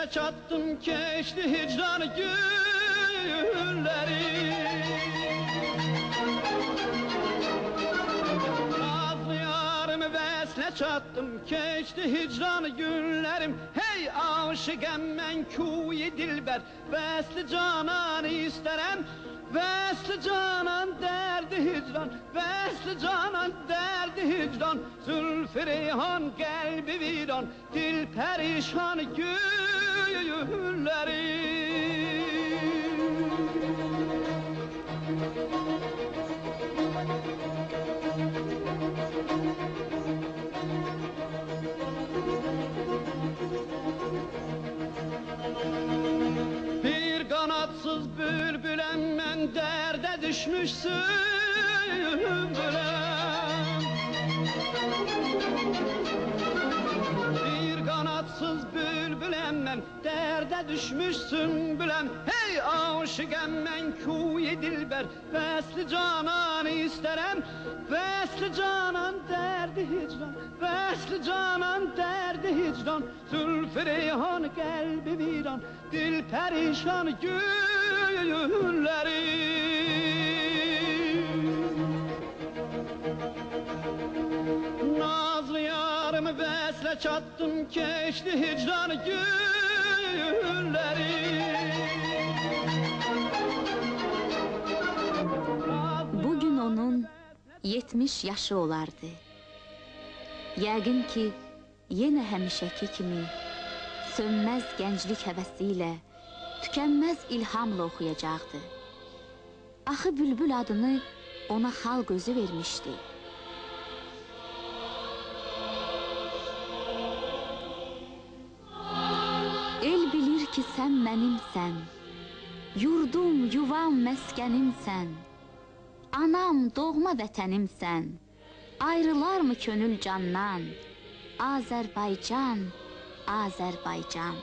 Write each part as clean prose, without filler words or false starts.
vesle çattım keçti hicran günleri. Nazlı yarımı vesle çattım keçti hicran günlerim. Hey aşıkım ben kuyi dilber, vesli canan isterem. Vesli canan derdi hicran, vesli canan derdi hicran. Zülfü reyhan kalbi viran, dil perişan gülleri. Bir kanatsız bülbülem ben derde düşmüşsün bülem. Bir kanatsız bülbülem ben derde düşmüşsün bülem. Hey aşıkım ben kuyi dilber, vesli canan isterem. Vesli canan derdi hicran, vesli canan derdi hicran. Zülfü reyhan kalbi viran, dil perişan gülleri. Nazlı yarımı vesle çattım keçti hicran günleri. Bugün onun 70 yaşı olardı. Yəqin ki, yenə həmişəki kimi sönməz gənclik həvəsiyle, tükənməz ilhamla oxuyacaqdı. Axı bülbül adını ona xalq özü vermişdi. El bilir ki sən mənimsən, yurdum, yuvam, məskənimsən. Anam, doğma vətənimsən, ayrılar mı könül candan? Azərbaycan, Azərbaycan.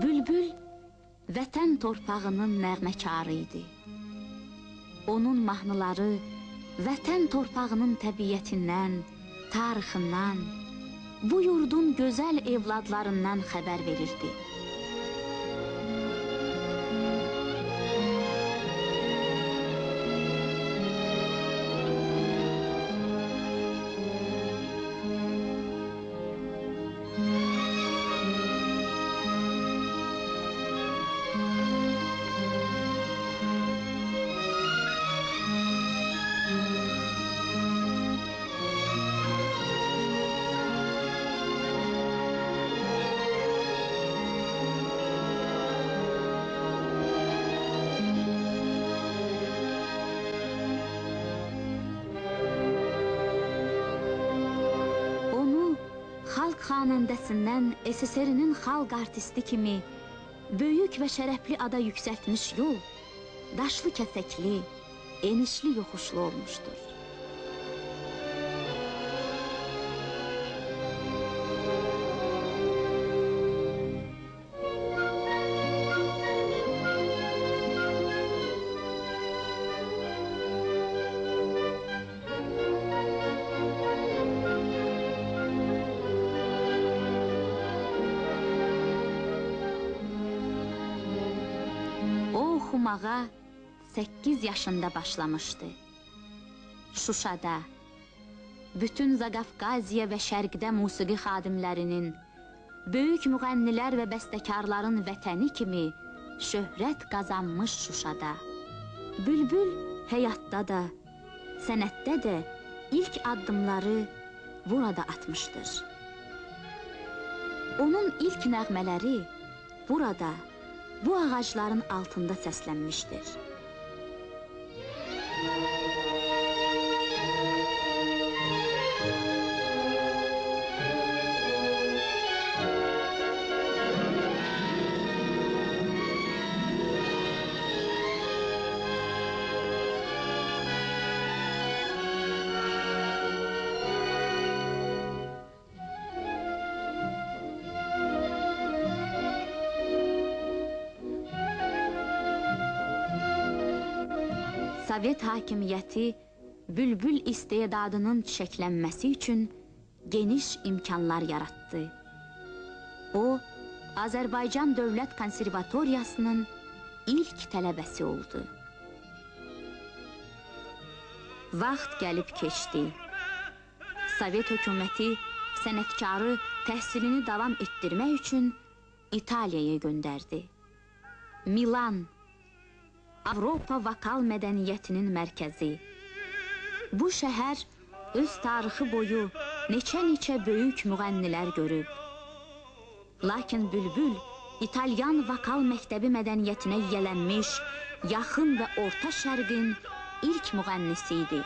Bülbül vətən torpağının nəğməkarı idi. Onun mahnıları vətən torpağının təbiətindən, tarixindən, bu yurdun gözəl evladlarından xəbər verirdi. Xanəndəsindən SSR-nin xalq artisti kimi böyük və şərəfli ada yüksəltmiş yol, daşlı kəsəkli, enişli yoxuşlu olmuşdur. Oxumağa 8 yaşında başlamışdı. Şuşada, bütün Zaqafqaziya və Şərqdə musiqi xadimlərinin, böyük müğənnilər və bəstəkarların vətəni kimi şöhrət qazanmış Şuşada. Bülbül həyatda da, sənətdə də ilk addımları burada atmışdır. Onun ilk nəğmələri burada, bu ağacların altında səslənmişdir. Sovet hakimiyyəti bülbül istedadının çiçəklənməsi üçün geniş imkanlar yaratdı. O, Azərbaycan Dövlət Konservatoriyasının ilk tələbəsi oldu. Vaxt gəlib keçdi. Sovet hökuməti sənətkarı təhsilini davam etdirmək üçün İtaliyaya göndərdi. Milan, Avropa vokal mədəniyyətinin mərkəzi. Bu şəhər öz tarixi boyu neçə böyük müğənnilər görüb. Lakin bülbül İtalyan vokal məktəbi mədəniyyətinə yiyələnmiş yaxın və orta şərqin ilk müğənnisi idi.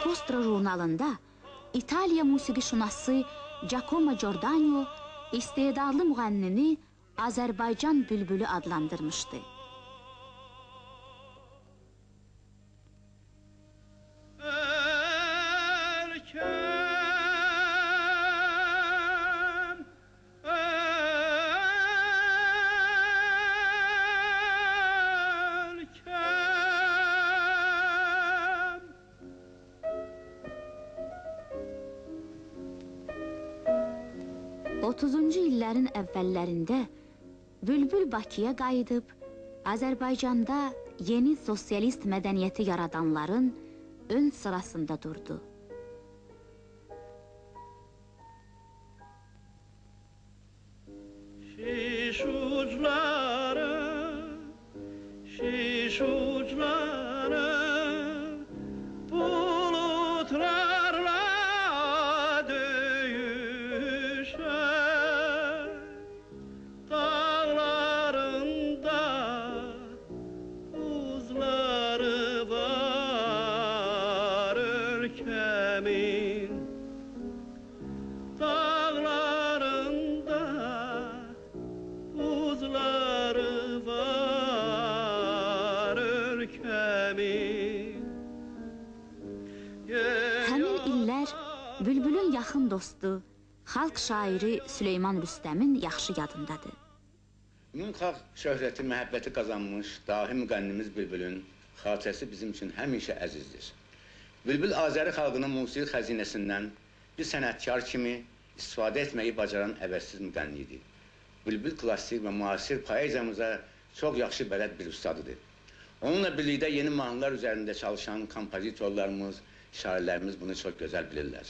Postra jurnalında İtaliya musiqişünası Giacomo Giordano istedadlı müğənnini Azərbaycan bülbülü adlandırmışdı. İllərin əvvəllərində bülbül Bakıya qayıdıb, Azərbaycanda yeni sosialist mədəniyyəti yaradanların ön sırasında durdu. Şiş uçları, bulutlarla döyüşer, dağlarında buzları var ülkemin, dağlarında buzları var ülkemin. Həmin illər bülbülün yaxın dostu, xalq şairi Süleyman Rüstəmin yaxşı yadındadır. Ümumxalq şöhrəti, məhəbbəti qazanmış dahi müğənnimiz Bülbülün xatirəsi bizim üçün həmişə əzizdir. Bülbül Azəri xalqının musiqi xəzinəsindən bir sənətkar kimi istifadə etməyi bacaran əvəzsiz müğənni idi. Bülbül klassik və müasir poeziyamıza çox yaxşı bələd bir ustadıdır. Onunla birlikdə yeni mahnılar üzərində çalışan kompozitorlarımız, şairlərimiz bunu çox gözəl bilirlər.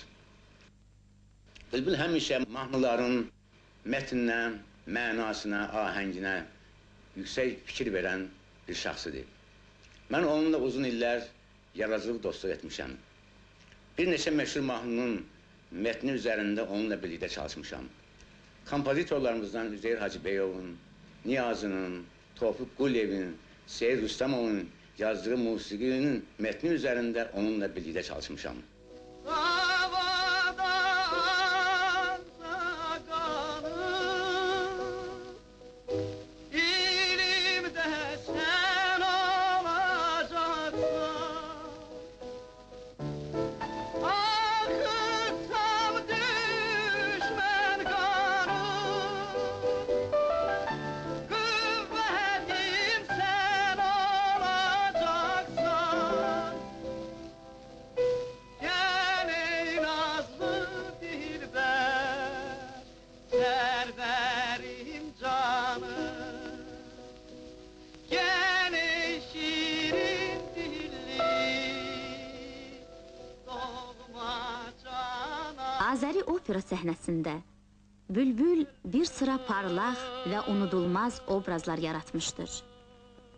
Bülbül həmişə mahnıların mətninə, mənasına, ahənginə yüksək fikir verən bir şəxsidir. Mən onunla uzun illər yaradıcılıq dostluq etmişəm. Bir neçə məşhur mahnının mətni üzərində onunla birlikdə çalışmışam. Kompozitorlarımızdan Üzeyir Hacıbeyovun, Niyazının, Tofiq Quliyevin, Seyid Rüstəmovun yazdığı musiqinin mətni üzərində onunla birlikdə çalışmışam. Azəri opera səhnəsində Bülbül bir sıra parlaq və unudulmaz obrazlar yaratmışdır.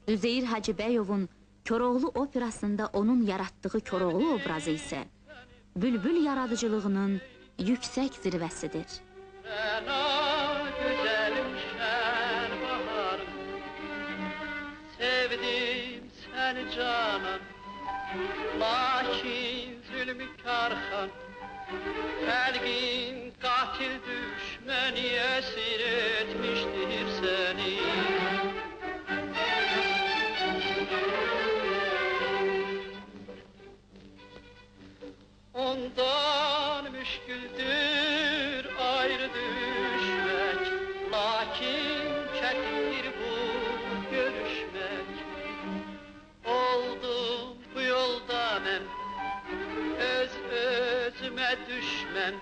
Üzeyir Hacıbeyovun Koroğlu operasında onun yaratdığı Koroğlu obrazı isə Bülbül yaradıcılığının yüksək zirvəsidir. Sevdim səni canım, Lakin zülmü karxan Xəlqin qatil düşməni əsir etmişdir səni Ondan müşküldür ayrı düşmək Lakin çətindir bu görüşmək Oldum bu yolda mən öz-özümə düşmən